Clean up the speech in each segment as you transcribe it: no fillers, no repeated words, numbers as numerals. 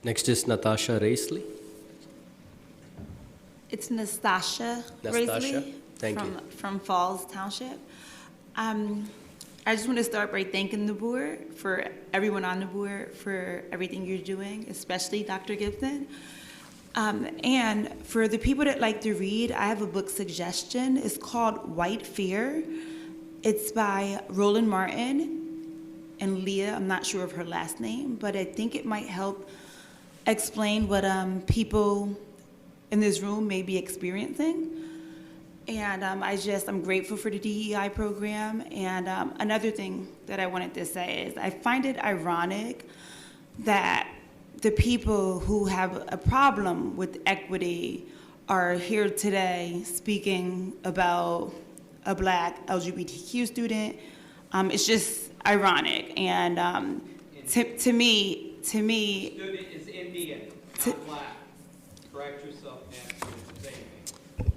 Next is Natasha Raisley. It's Nastasha Raisley from Falls Township. I just want to start by thanking the board, for everyone on the board, for everything you're doing, especially Dr. Gibson. And for the people that like to read, I have a book suggestion. It's called White Fear. It's by Roland Martin and Leah. I'm not sure of her last name, but I think it might help explain what people in this room may be experiencing. And I'm grateful for the DEI program. And another thing that I wanted to say is I find it ironic that the people who have a problem with equity are here today speaking about a Black LGBTQ student. It's just ironic. And to me, Student is Indian, not Black. Correct yourself, ma'am.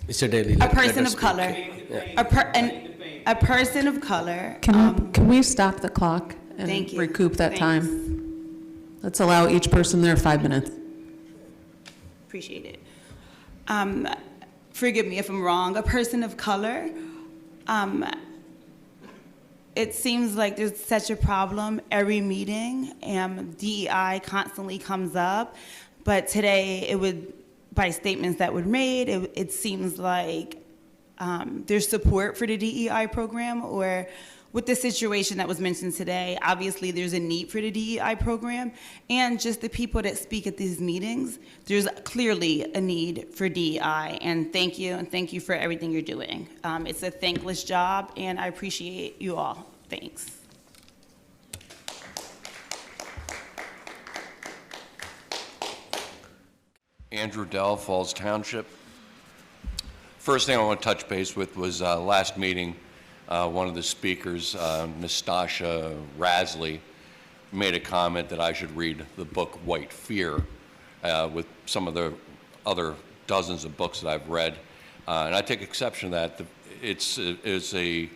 Mr. Daly. a person of color. A person of color. Can we stop the clock and Thank you. recoup that Thanks. time? Let's allow each person their 5 minutes. Appreciate it. Forgive me if I'm wrong. A person of color. It seems like there's such a problem every meeting, and DEI constantly comes up. But today, by statements that were made, it seems like there's support for the DEI program, or with the situation that was mentioned today, obviously there's a need for the DEI program, and just the people that speak at these meetings, there's clearly a need for DEI, and thank you for everything you're doing. It's a thankless job, and I appreciate you all. Thanks. Andrew Dell, Falls Township. First thing I want to touch base with was last meeting, one of the speakers, Nastasha Raisley, made a comment that I should read the book White Fear with some of the other dozens of books that I've read. And I take exception to that. It's a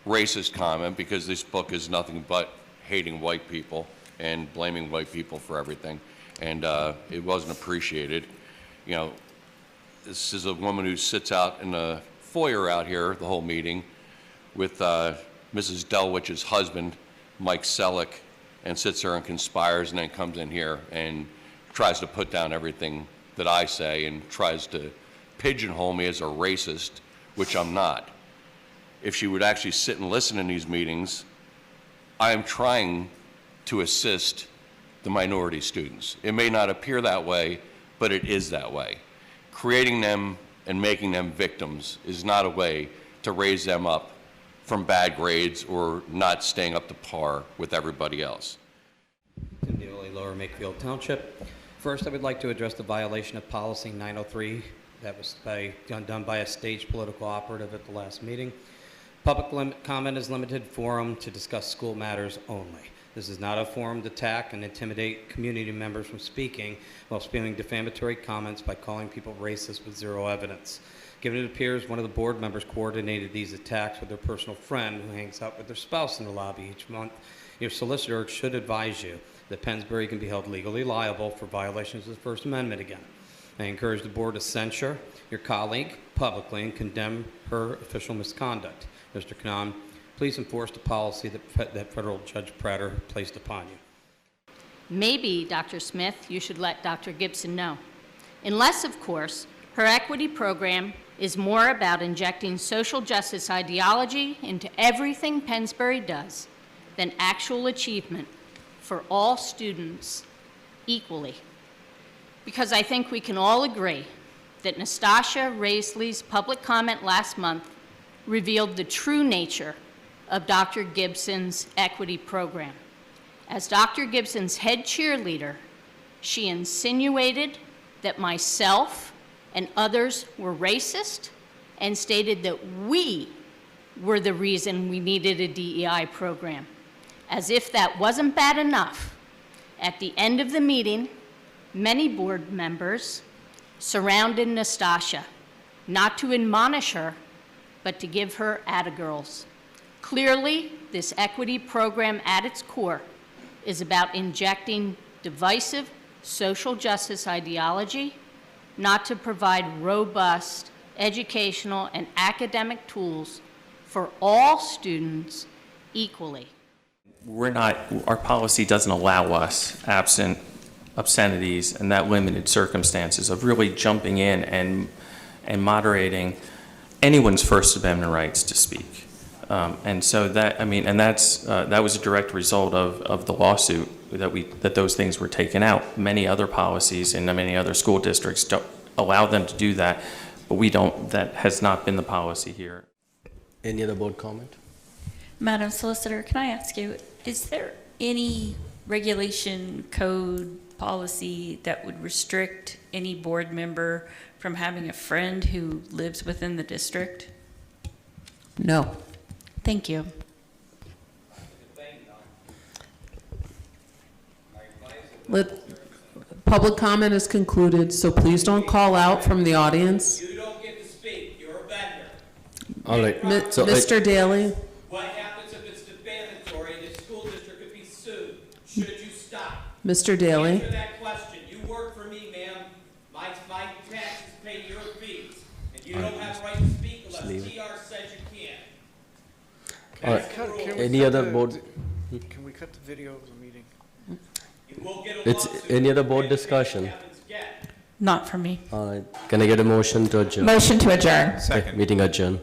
racist comment because this book is nothing but hating white people and blaming white people for everything. And it wasn't appreciated. You know, this is a woman who sits out in the foyer out here the whole meeting with Mrs. Delwich's husband, Mike Selleck, and sits there and conspires and then comes in here and tries to put down everything that I say and tries to pigeonhole me as a racist, which I'm not. If she would actually sit and listen in these meetings, I am trying to assist the minority students. It may not appear that way, but it is that way. Creating them and making them victims is not a way to raise them up from bad grades or not staying up to par with everybody else. Tim Neely, Lower Makefield Township. First, I would like to address the violation of policy 903 that was done by a stage political operative at the last meeting. Public comment is limited forum to discuss school matters only. This is not a forum to attack and intimidate community members from speaking while spewing defamatory comments by calling people racist with zero evidence. Given it appears one of the board members coordinated these attacks with their personal friend who hangs out with their spouse in the lobby each month, your solicitor should advise you that Pennsbury can be held legally liable for violations of the First Amendment again. I encourage the board to censure your colleague publicly and condemn her official misconduct. Mr. Knan, please enforce the policy that Federal Judge Prater placed upon you. Maybe, Dr. Smith, you should let Dr. Gibson know. Unless, of course, her equity program is more about injecting social justice ideology into everything Pennsbury does than actual achievement for all students equally. Because I think we can all agree that Nastasha Raisley's public comment last month revealed the true nature of Dr. Gibson's equity program. As Dr. Gibson's head cheerleader, she insinuated that myself and others were racist and stated that we were the reason we needed a DEI program. As if that wasn't bad enough, at the end of the meeting, many board members surrounded Nastasha, not to admonish her, but to give her attagirls. Clearly, this equity program at its core is about injecting divisive social justice ideology, not to provide robust educational and academic tools for all students equally. Our policy doesn't allow us, absent obscenities and that limited circumstances, of really jumping in and moderating anyone's First Amendment rights to speak. And so that, I mean, and that was a direct result of the lawsuit that those things were taken out. Many other policies in many other school districts don't allow them to do that, but we don't. That has not been the policy here. Any other board comment? Madam Solicitor, can I ask you, is there any regulation, code, policy that would restrict any board member from having a friend who lives within the district? No. Thank you. Public comment is concluded, so please don't call out from the audience. You don't get to speak. You're a vendor. All right. Mr. Daly, What happens if it's defamatory? The school district could be sued. Should you stop? Mr. Daly, Answer that question. You work for me, ma'am. My taxes pay your fees. And you don't have right to speak unless TR says you can. All That's the right. rule. Any other board? Can we cut the video of the meeting? You will get a It's lawsuit. any other board And discussion? what happens, get. Not for me. All right. Can I get a motion to adjourn? Motion to adjourn. Second. Meeting adjourned.